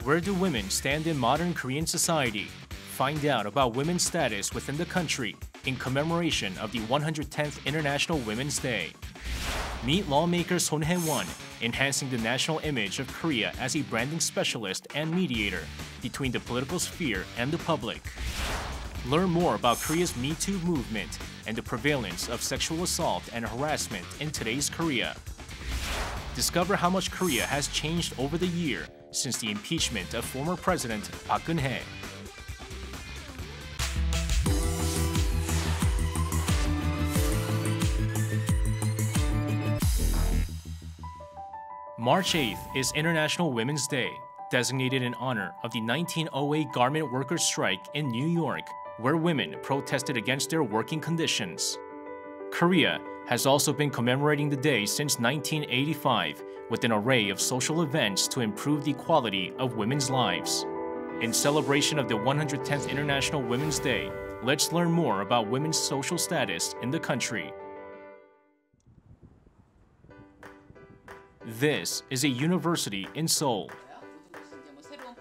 Where do women stand in modern Korean society? Find out about women's status within the country in commemoration of the 110th International Women's Day. Meet Lawmaker Sohn Hye-won, enhancing the national image of Korea as a branding specialist and mediator between the political sphere and the public. Learn more about Korea's Me Too movement and the prevalence of sexual assault and harassment in today's Korea. Discover how much Korea has changed over the year since the impeachment of former President Park Geun-hye. March 8th is International Women's Day, designated in honor of the 1908 garment workers' strike in New York, where women protested against their working conditions. Korea has also been commemorating the day since 1985 with an array of social events to improve the quality of women's lives. In celebration of the 110th International Women's Day, let's learn more about women's social status in the country. This is a university in Seoul.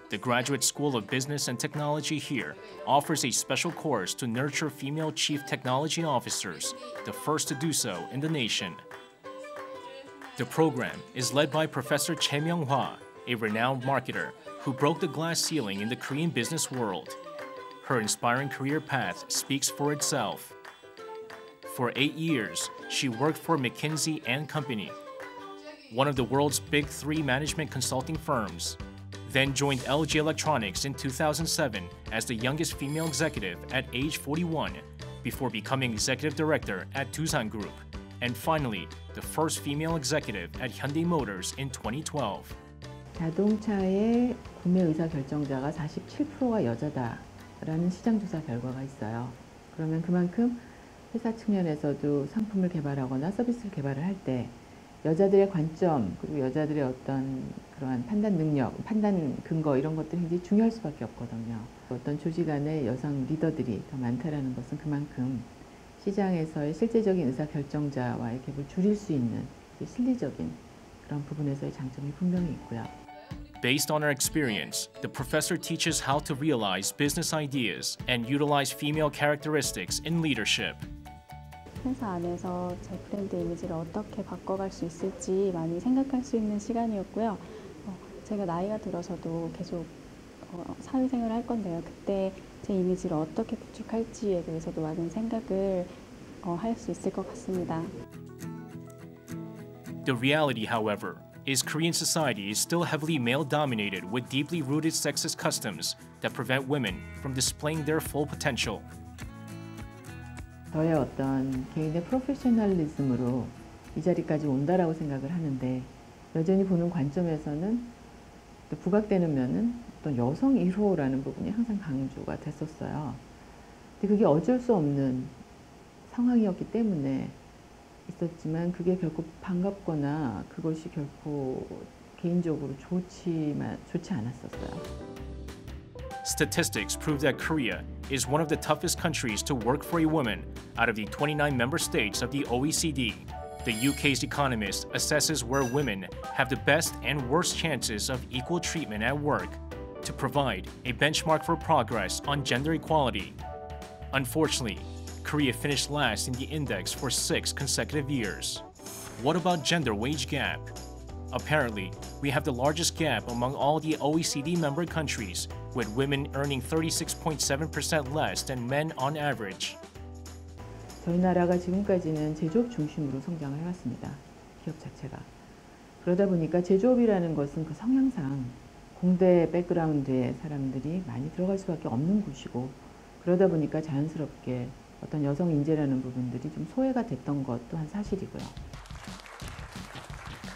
The Graduate School of Business and Technology here offers a special course to nurture female chief technology officers, the first to do so in the nation. The program is led by Professor Choi Myung-hwa, a renowned marketer who broke the glass ceiling in the Korean business world. Her inspiring career path speaks for itself. For 8 years, she worked for McKinsey & Company, one of the world's big 3 management consulting firms, then joined LG Electronics in 2007 as the youngest female executive at age 41 before becoming executive director at Doosan Group, and finally, the first female executive at Hyundai Motors in 2012. 자동차의 구매 의사 결정자가 47%가 여자다라는 시장 조사 결과가 있어요. 그러면 그만큼 회사 측면에서도 상품을 개발하거나 서비스를 개발을 할 때 여자들의 관점, 그리고 여자들의 어떤 그러한 판단 능력, 판단 근거 이런 것들이 굉장히 중요할 수밖에 없거든요. 어떤 조직 안에 여성 리더들이 더 많다라는 것은 그만큼 시장에서의 실제적인 의사결정자와의 갭을 줄일 수 있는 실리적인 그런 부분에서의 장점이 분명히 있고요. Based on her experience, the professor teaches how to realize business ideas and utilize female characteristics in leadership. 회사 안에서 제 브랜드 이미지를 어떻게 바꿔갈 수 있을지 많이 생각할 수 있는 시간이었고요. 제가 나이가 들어서도 계속 사회생활을 할 건데요. 그때 제 이미지를 어떻게 구축할지에 대해서도 많은 생각을 할 수 있을 것 같습니다. The reality, however, is Korean society is still heavily male-dominated with deeply rooted sexist customs that prevent women from displaying their full potential. 저의 어떤 개인의 프로페셔널리즘으로 이 자리까지 온다라고 생각을 하는데 여전히 보는 관점에서는 또 부각되는 면은 또 여성 1호라는 부분이 항상 강조가 됐었어요. 근데 그게 어쩔 수 없는 상황이었기 때문에 있었지만 그게 결코 반갑거나 그것이 결코 개인적으로 좋지 않았었어요. Statistics prove that Korea is one of the toughest countries to work for a woman out of the 29 member states of the OECD. The UK's Economist assesses where women have the best and worst chances of equal treatment at work to provide a benchmark for progress on gender equality. Unfortunately, Korea finished last in the index for 6 consecutive years. What about gender wage gap? Apparently, we have the largest gap among all the OECD member countries, with women earning 36.7% less than men on average. 저희 나라가 지금까지는 제조업 중심으로 성장을 해왔습니다. 기업 자체가. 그러다 보니까 제조업이라는 것은 그 성향상 공대 백그라운드의 사람들이 많이 들어갈 수밖에 없는 곳이고 그러다 보니까 자연스럽게 어떤 여성 인재라는 부분들이 좀 소외가 됐던 것 또한 사실이고요.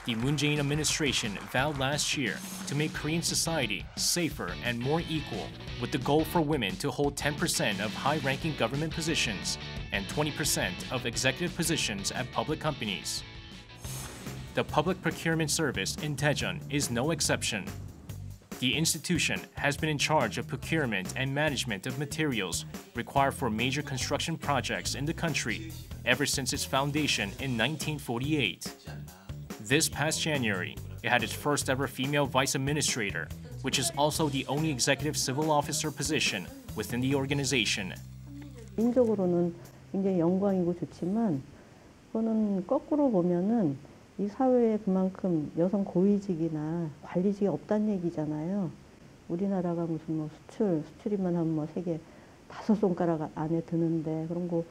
The Moon Jae-in administration vowed last year to make Korean society safer and more equal, with the goal for women to hold 10% of high-ranking government positions and 20% of executive positions at public companies. The Public Procurement Service in Daejeon is no exception. The institution has been in charge of procurement and management of materials required for major construction projects in the country ever since its foundation in 1948. This past January, it had its first ever female vice administrator, which is also the only executive civil officer position within the organization. 개인적으로는 굉장히 영광이고 좋지만 그거는 거꾸로 보면은 이 사회에 그만큼 여성 고위직이나 관리직이 없다는 얘기잖아요. 우리나라가 무슨 뭐 수출이만 하면 뭐 세계 5손가락 안에 드는데 그런 거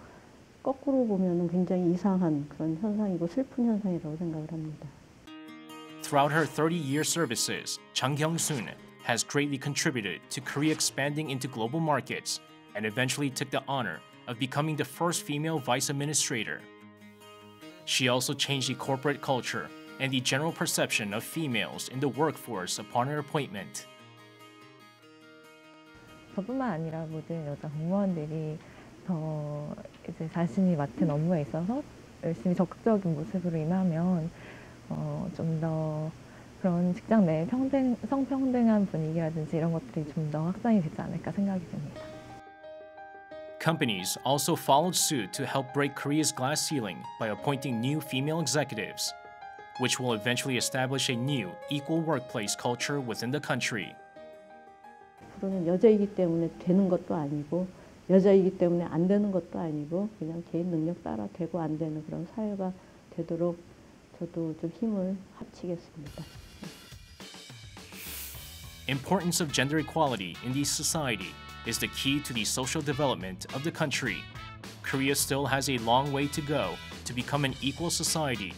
거꾸로 보면은 굉장히 이상한 그런 현상이고 슬픈 현상이라고 생각을 합니다. Throughout her 30-year services, Chang Kyung-soon has greatly contributed to Korea expanding into global markets and eventually took the honor of becoming the first female vice administrator. She also changed the corporate culture and the general perception of females in the workforce upon her appointment. 저뿐만 아니라 모든 여자 공무원들이 더 이제 자신이 맡은 업무에 있어서 열심히 적극적인 모습으로 임하면 좀 더 그런 직장 내 성평등한 분위기라든지 이런 것들이 좀 더 확산이 되지 않을까 생각이 듭니다. Companies also followed suit to help break Korea's glass ceiling by appointing new female executives, which will eventually establish a new equal workplace culture within the country. 앞으로는 여자이기 때문에 되는 것도 아니고 여자이기 때문에 안 되는 것도 아니고 그냥 개인 능력 따라 되고 안 되는 그런 사회가 되도록 저도 좀 힘을 합치겠습니다. Importance of gender equality in the society is the key to the social development of the country. Korea still has a long way to go to become an equal society,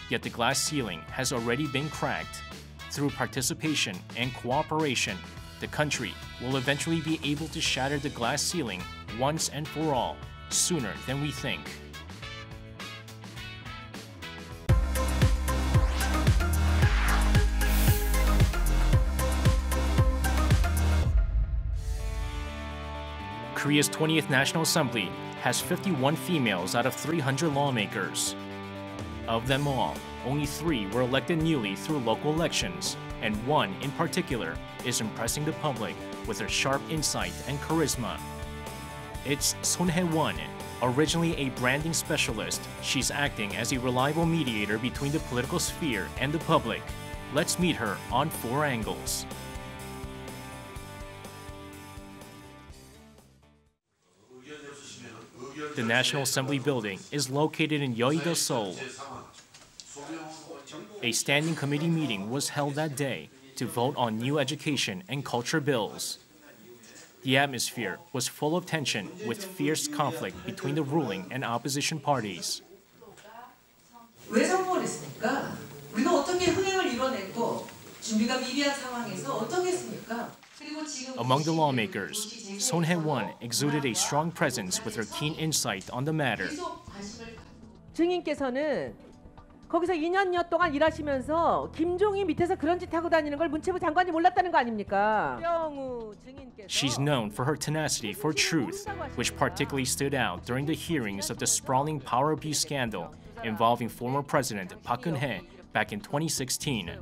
yet the glass ceiling has already been cracked. Through participation and cooperation, the country will eventually be able to shatter the glass ceiling once and for all, sooner than we think. Korea's 20th National Assembly has 51 females out of 300 lawmakers. Of them all, only 3 were elected newly through local elections, and 1 in particular is impressing the public with her sharp insight and charisma. It's Sohn Hye-won. Originally a branding specialist, she's acting as a reliable mediator between the political sphere and the public. Let's meet her on 4 angles. The National Assembly building is located in Yeouido, Seoul. A standing committee meeting was held that day to vote on new education and culture bills. The atmosphere was full of tension with fierce conflict between the ruling and opposition parties. 왜 성공을 했습니까? 우리가 어떻게 흥행을 이뤄냈고 준비가 미비한 상황에서 어떻게 했습니까? Among the lawmakers, Sohn Hye-won exuded a strong presence with her keen insight on the matter. 증인께서는 거기서 2년여 동안 일하시면서 김종희 밑에서 그런 짓 하고 다니는 걸 문체부 장관이 몰랐다는 거 아닙니까? She's known for her tenacity for truth, which particularly stood out during the hearings of the sprawling power abuse scandal involving former President Park Geun-hye back in 2016.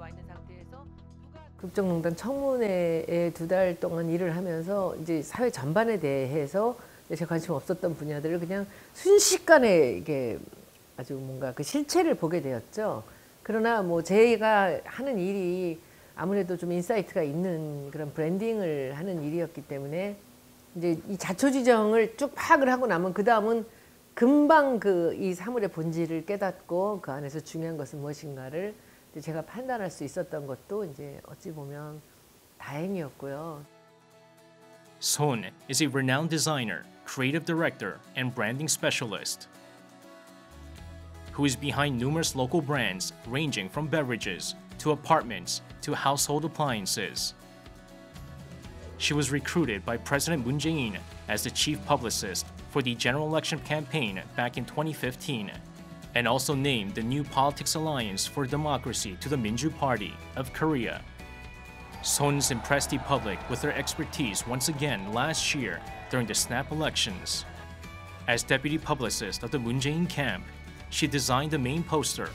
국정농단 청문회에 2달 동안 일을 하면서 이제 사회 전반에 대해서 제 관심 없었던 분야들을 그냥 순식간에 이게 아주 뭔가 그 실체를 보게 되었죠. 그러나 뭐 제가 하는 일이 아무래도 좀 인사이트가 있는 그런 브랜딩을 하는 일이었기 때문에 이제 이 자초지정을 쭉 파악을 하고 나면 그 다음은 금방 그 이 사물의 본질을 깨닫고 그 안에서 중요한 것은 무엇인가를 제가 판단할 수 있었던 것도 이제 어찌 보면 다행이었고요. Sohn is a renowned designer, creative director, and branding specialist who is behind numerous local brands ranging from beverages to apartments to household appliances. She was recruited by President Moon Jae-in as the chief publicist for the general election campaign back in 2015. And also named the New Politics Alliance for Democracy to the Minju Party of Korea. Sohn's impressed the public with her expertise once again last year during the snap elections. As deputy publicist of the Moon Jae-in camp, she designed the main poster,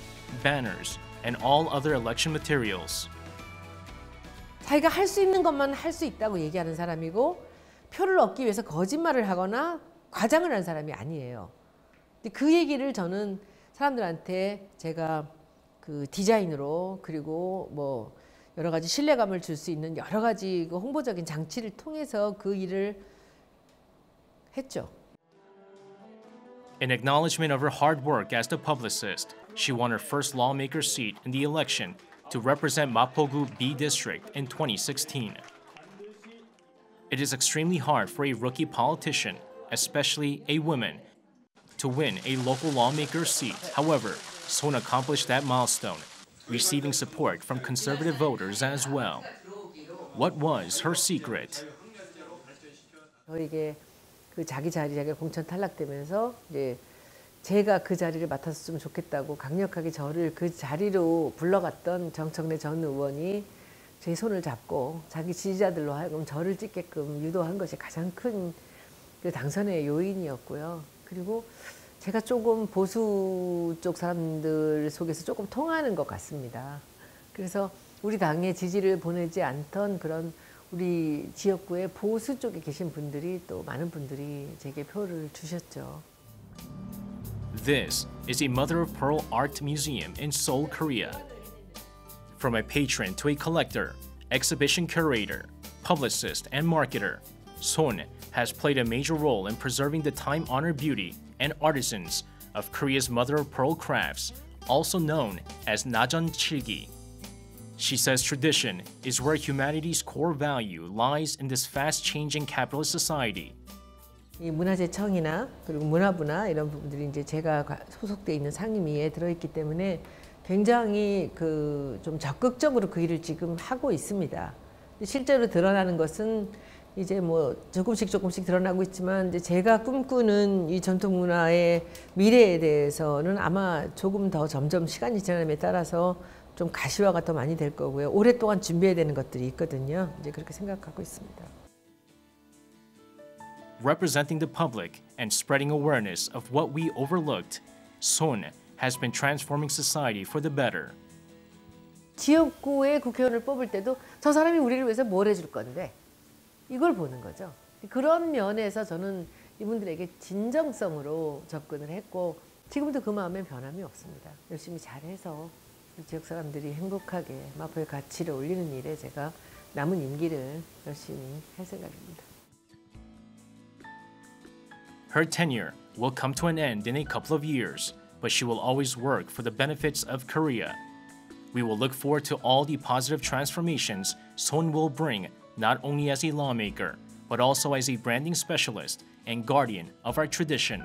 banners, and all other election materials. 자기가 할 수 있는 것만 할 수 있다고 얘기하는 사람이고 표를 얻기 위해서 거짓말을 하거나 과장을 한 사람이 아니에요. 근데 그 얘기를 저는 사람들한테 제가 그 디자인으로 그리고 뭐 여러 가지 신뢰감을 줄 수 있는 여러 가지 그 홍보적인 장치를 통해서 그 일을 했죠. In acknowledgement of her hard work as the publicist, she won her first lawmaker seat in the election to represent Mapogu B District in 2016. It is extremely hard for a rookie politician, especially a woman, to win a local lawmaker seat. However, Sohn accomplished that milestone, receiving support from conservative voters as well. What was her secret? 저에게 그 자기 자리가 공천 탈락되면서 이제 제가 그 자리를 맡았으면 좋겠다고 강력하게 저를 그 자리로 불러갔던 정청래 전 의원이 제 손을 잡고 자기 지지자들로 하여금 저를 찍게끔 유도한 것이 가장 큰 그 당선의 요인이었고요. 그리고 제가 조금 보수 쪽 사람들 속에서 조금 통하는 것 같습니다. 그래서 우리 당에 지지를 보내지 않던 그런 우리 지역구의 보수 쪽에 계신 분들이 또 많은 분들이 제게 표를 주셨죠. This is a mother-of-pearl art museum in Seoul, Korea. From a patron to a collector, exhibition curator, publicist, and marketer, Sohn has played a major role in preserving the time-honored beauty and artisans of Korea's mother-of-pearl crafts, also known as Najeon Chilgi. She says tradition is where humanity's core value lies in this fast-changing capitalist society. 이 문화재청이나 그리고 문화부나 이런 부분들이 이제 제가 소속돼 있는 상임위에 들어있기 때문에 굉장히 좀 적극적으로 그 일을 지금 하고 있습니다. 실제로 드러나는 것은 이제 뭐 조금씩 드러나고 있지만 이제 제가 꿈꾸는 이 전통 문화의 미래에 대해서는 아마 조금 더 점점 시간이 지남에 따라서 좀 가시화가 더 많이 될 거고요. 오랫동안 준비해야 되는 것들이 있거든요. 이제 그렇게 생각하고 있습니다. Representing the public and spreading awareness of what we overlooked, Sohn has been transforming society for the better. 지역구의 국회의원을 뽑을 때도 저 사람이 우리를 위해서 뭘 해줄 건데 이걸 보는 거죠. 그런 면에서 저는 이분들에게 진정성으로 접근을 했고 지금도 그 마음에 변함이 없습니다. 열심히 잘해서 지역 사람들이 행복하게 마포의 가치를 올리는 일에 제가 남은 임기를 열심히 할 생각입니다. Her tenure will come to an end in a couple of years, but she will always work for the benefits of Korea. We will look forward to all the positive transformations Sohn will bring, not only as a lawmaker, but also as a branding specialist and guardian of our tradition.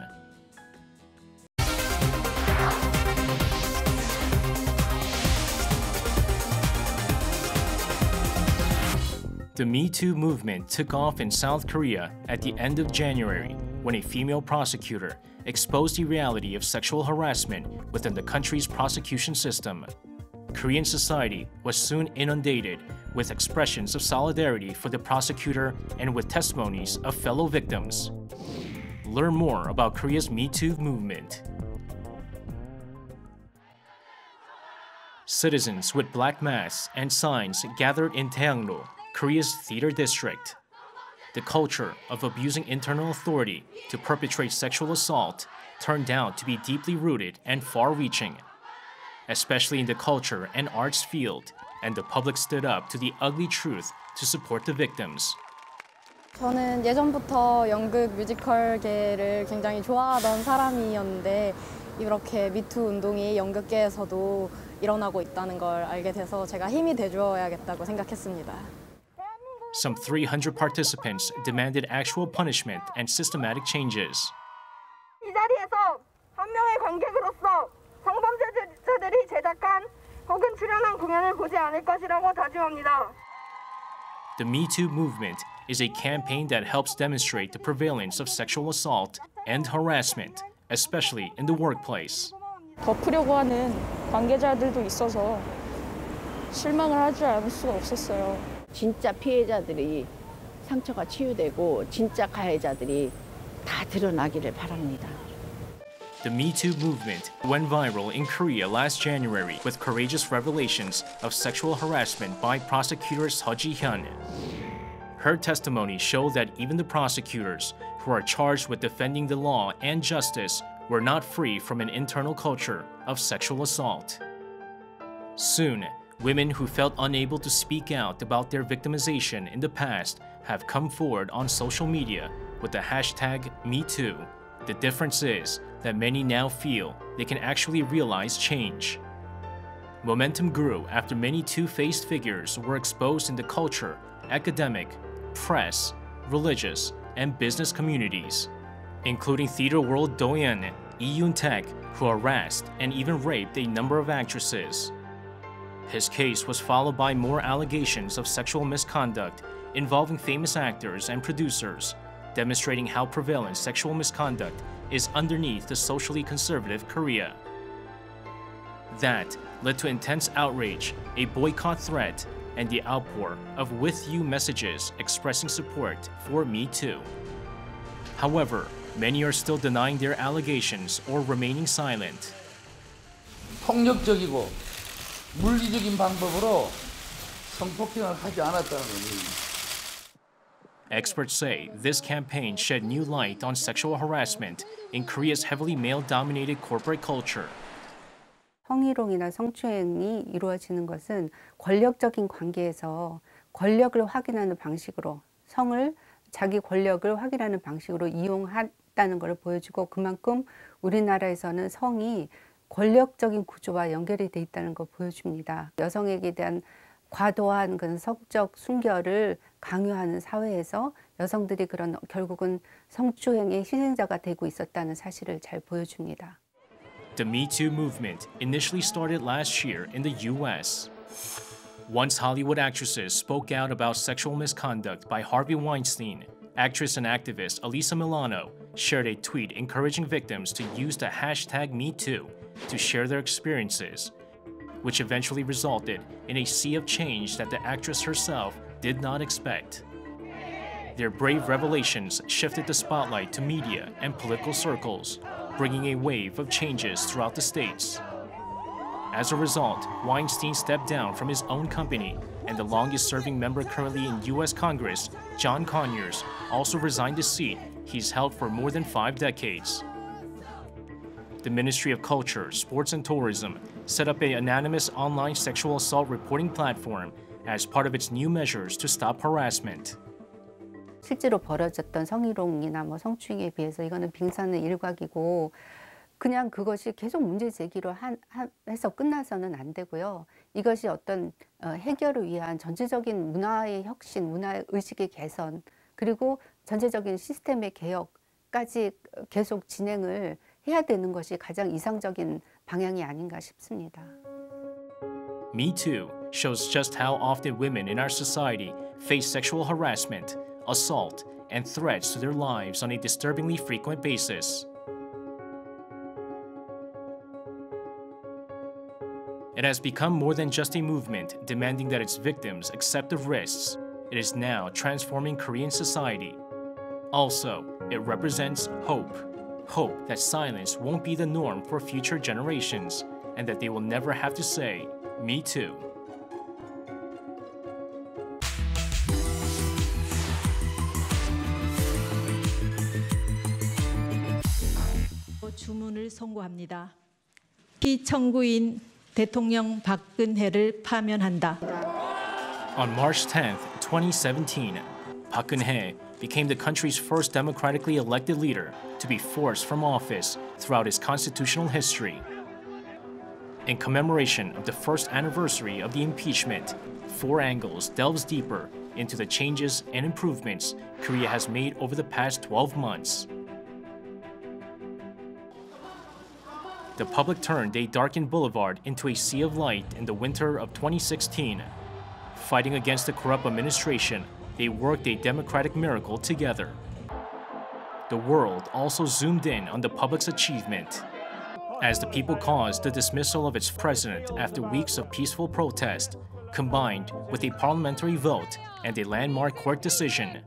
The Me Too movement took off in South Korea at the end of January when a female prosecutor exposed the reality of sexual harassment within the country's prosecution system. Korean society was soon inundated with expressions of solidarity for the prosecutor and with testimonies of fellow victims. Learn more about Korea's Me Too movement. Citizens with black masks and signs gathered in Daehangno, Korea's theater district. The culture of abusing internal authority to perpetrate sexual assault turned out to be deeply rooted and far-reaching, especially in the culture and arts field, and the public stood up to the ugly truth to support the victims. 저는 예전부터 연극 뮤지컬계를 굉장히 좋아하던 사람이었는데 이렇게 미투 운동이 연극계에서도 일어나고 있다는 걸 알게 돼서 제가 힘이 돼줘야겠다고 생각했습니다. Some 300 participants demanded actual punishment and systematic changes. 이 자리에서 한 명의 관객으로서 성범죄자들이 제작한 혹은 출연한 공연을 보지 않을 것이라고 다짐합니다. The Me Too movement is a campaign that helps demonstrate the prevalence of sexual assault and harassment, especially in the workplace. 덮으려고 하는 관계자들도 있어서 실망을 하지 않을 수가 없었어요. 진짜 피해자들이 상처가 치유되고 진짜 가해자들이 다 드러나기를 바랍니다. The Me Too movement went viral in Korea last January with courageous revelations of sexual harassment by prosecutor Seo Ji-hyun. Her testimony showed that even the prosecutors who are charged with defending the law and justice were not free from an internal culture of sexual assault. Soon, Women who felt unable to speak out about their victimization in the past have come forward on social media with the hashtag #MeToo. The difference is that many now feel they can actually realize change. Momentum grew after many two-faced figures were exposed in the culture, academic, press, religious, and business communities, including theater world doyen Lee Yoon-taek, who harassed and even raped a number of actresses. His case was followed by more allegations of sexual misconduct involving famous actors and producers, demonstrating how prevalent sexual misconduct is underneath the socially conservative Korea. That led to intense outrage, a boycott threat, and the outpour of "With You" messages expressing support for Me Too. However, many are still denying their allegations or remaining silent. 폭력적이고 물리적인 방법으로 성폭행을 하지 않았다는 겁니다. Experts say this campaign shed new light on sexual harassment in Korea's heavily male-dominated corporate culture. 성희롱이나 성추행이 이루어지는 것은 권력적인 관계에서 권력을 확인하는 방식으로, 성을 자기 권력을 확인하는 방식으로 이용했다는 것을 보여주고, 그만큼 우리나라에서는 성이 권력적인 구조와 연결이 돼 있다는 걸 보여줍니다. 여성에게 대한 과도한 그런 성적 순결을 강요하는 사회에서 여성들이 그런 결국은 성추행의 희생자가 되고 있었다는 사실을 잘 보여줍니다. The Me Too movement initially started last year in the US. Once Hollywood actresses spoke out about sexual misconduct by Harvey Weinstein, actress and activist Alyssa Milano shared a tweet encouraging victims to use the hashtag #MeToo to share their experiences, which eventually resulted in a sea of change that the actress herself did not expect. Their brave revelations shifted the spotlight to media and political circles, bringing a wave of changes throughout the states. As a result, Weinstein stepped down from his own company, and the longest-serving member currently in U.S. Congress, John Conyers, also resigned a seat he's held for more than 5 decades. The Ministry of Culture, Sports and Tourism set up an anonymous online sexual assault reporting platform as part of its new measures to stop harassment. 실제로 벌어졌던 성희롱이나 성추행에 비해서 이거는 빙산의 일각이고, 그냥 그것이 계속 문제 제기로 해서 끝나서는 안 되고요. 이것이 어떤 해결을 위한 전체적인 문화의 혁신, 문화 의식의 개선, 그리고 전체적인 시스템의 개혁까지 계속 진행을 해야 되는 것이 가장 이상적인 방향이 아닌가 싶습니다. Me Too shows just how often women in our society face sexual harassment, assault, and threats to their lives on a disturbingly frequent basis. It has become more than just a movement demanding that its victims accept the risks. It is now transforming Korean society. Also, it represents hope. Hope that silence won't be the norm for future generations, and that they will never have to say, "Me too." 주문을 선고합니다. 피청구인 대통령 박근혜를 파면한다. On March 10th, 2017, Park Geun-hye became the country's first democratically elected leader to be forced from office throughout his constitutional history. In commemoration of the first anniversary of the impeachment, 4 Angles delves deeper into the changes and improvements Korea has made over the past 12 months. The public turned a darkened boulevard into a sea of light in the winter of 2016. Fighting against the corrupt administration, they worked a democratic miracle together. The world also zoomed in on the public's achievement, as the people caused the dismissal of its president after weeks of peaceful protest, combined with a parliamentary vote and a landmark court decision.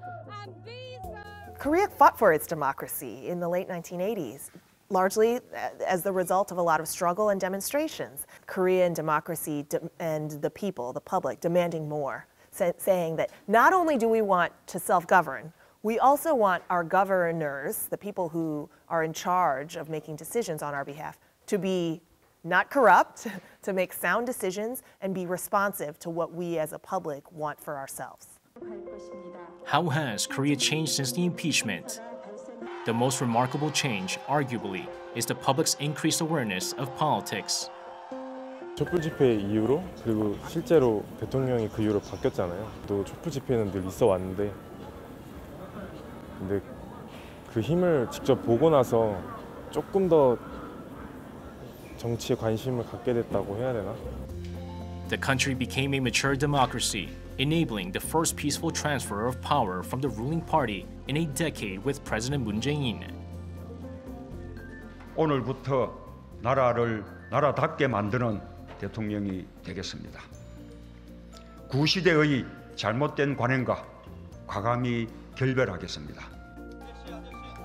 Korea fought for its democracy in the late 1980s. Largely as the result of a lot of struggle and demonstrations. Korean democracy and the people, the public, demanding more, saying that not only do we want to self-govern, we also want our governors, the people who are in charge of making decisions on our behalf, to be not corrupt, to make sound decisions and be responsive to what we as a public want for ourselves. How has Korea changed since the impeachment? The most remarkable change, arguably, is the public's increased awareness of politics. 촛불 집회 이후로 그리고 실제로 대통령이 그 이후로 바뀌었잖아요. 또 촛불 집회는 늘 있어 왔는데 근데 그 힘을 직접 보고 나서 조금 더 정치에 관심을 갖게 됐다고 해야 되나? The country became a mature democracy, enabling the first peaceful transfer of power from the ruling party in a decade with President Moon Jae-in. 오늘부터 나라를 나라답게 만드는 대통령이 되겠습니다. 구시대의 잘못된 관행과 과감히 결별하겠습니다.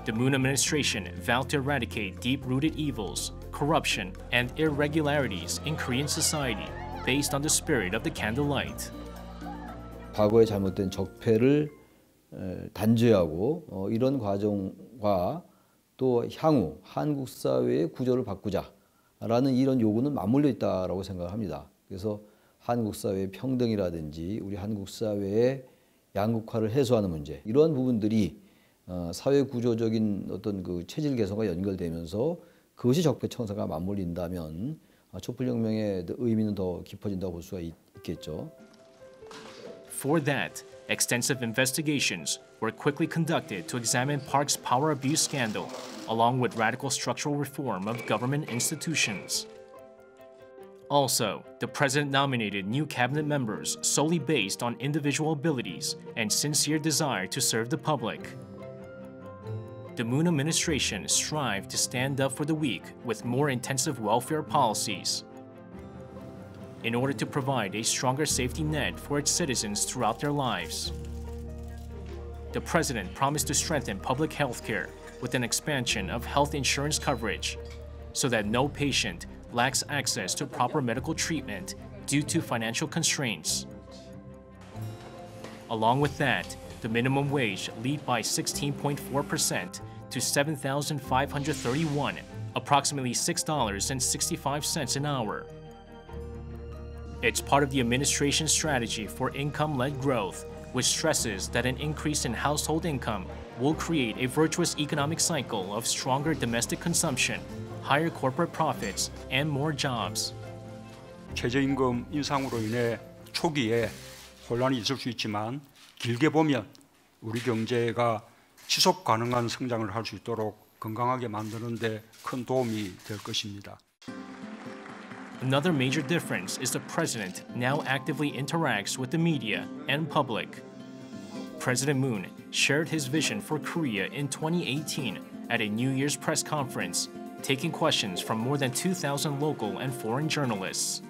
The Moon administration vowed to eradicate deep-rooted evils, corruption, and irregularities in Korean society based on the spirit of the candlelight. 과거의 잘못된 적폐를 단죄하고 이런 과정과 또 향후 한국 사회의 구조를 바꾸자라는 이런 요구는 맞물려 있다라고 생각합니다. 그래서 한국 사회의 평등이라든지 우리 한국 사회의 양극화를 해소하는 문제 이러한 부분들이 사회 구조적인 어떤 그 체질 개선과 연결되면서 그것이 적폐 청산과 맞물린다면 촛불혁명의 의미는 더 깊어진다고 볼 수가 있겠죠. For that, extensive investigations were quickly conducted to examine Park's power abuse scandal, along with radical structural reform of government institutions. Also, the president nominated new cabinet members solely based on individual abilities and sincere desire to serve the public. The Moon administration strived to stand up for the weak with more intensive welfare policies. In order to provide a stronger safety net for its citizens throughout their lives. The president promised to strengthen public health care with an expansion of health insurance coverage so that no patient lacks access to proper medical treatment due to financial constraints. Along with that, the minimum wage leaped by 16.4% to 7,531, approximately $6.65 an hour. It's part of the administration's strategy for income-led growth, which stresses that an increase in household income will create a virtuous economic cycle of stronger domestic consumption, higher corporate profits, and more jobs. 최저임금 인상으로 인해 초기에 혼란이 있을 수 있지만 길게 보면 우리 경제가 지속 가능한 성장을 할 수 있도록 건강하게 만드는 데 큰 도움이 될 것입니다. Another major difference is the president now actively interacts with the media and public. President Moon shared his vision for Korea in 2018 at a New Year's press conference, taking questions from more than 2,000 local and foreign journalists.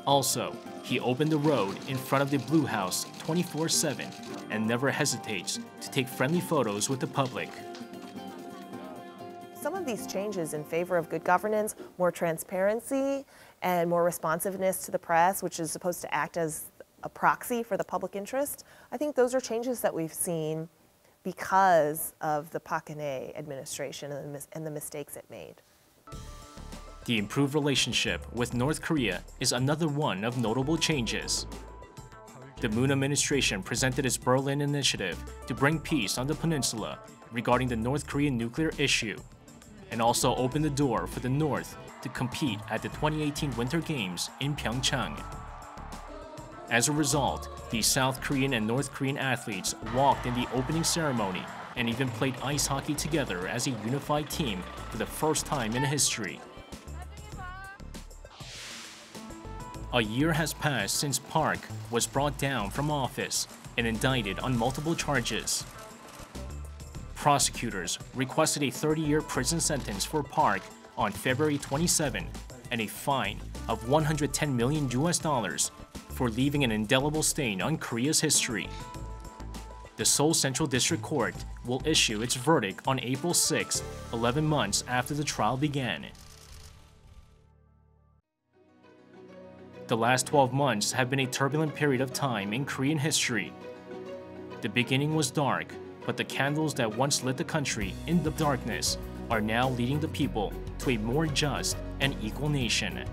Also, he opened the road in front of the Blue House 24/7 and never hesitates to take friendly photos with the public. Some of these changes in favor of good governance, more transparency, and more responsiveness to the press, which is supposed to act as a proxy for the public interest, I think those are changes that we've seen because of the Park Geun-hye administration and the mistakes it made. The improved relationship with North Korea is another one of notable changes. The Moon administration presented its Berlin Initiative to bring peace on the peninsula regarding the North Korean nuclear issue, and also opened the door for the North to compete at the 2018 Winter Games in Pyeongchang. As a result, the South Korean and North Korean athletes walked in the opening ceremony and even played ice hockey together as a unified team for the first time in history. A year has passed since Park was brought down from office and indicted on multiple charges. Prosecutors requested a 30-year prison sentence for Park on February 27 and a fine of $110 million for leaving an indelible stain on Korea's history. The Seoul Central District Court will issue its verdict on April 6, 11 months after the trial began. The last 12 months have been a turbulent period of time in Korean history. The beginning was dark, but the candles that once lit the country in the darkness are now leading the people to a more just and equal nation.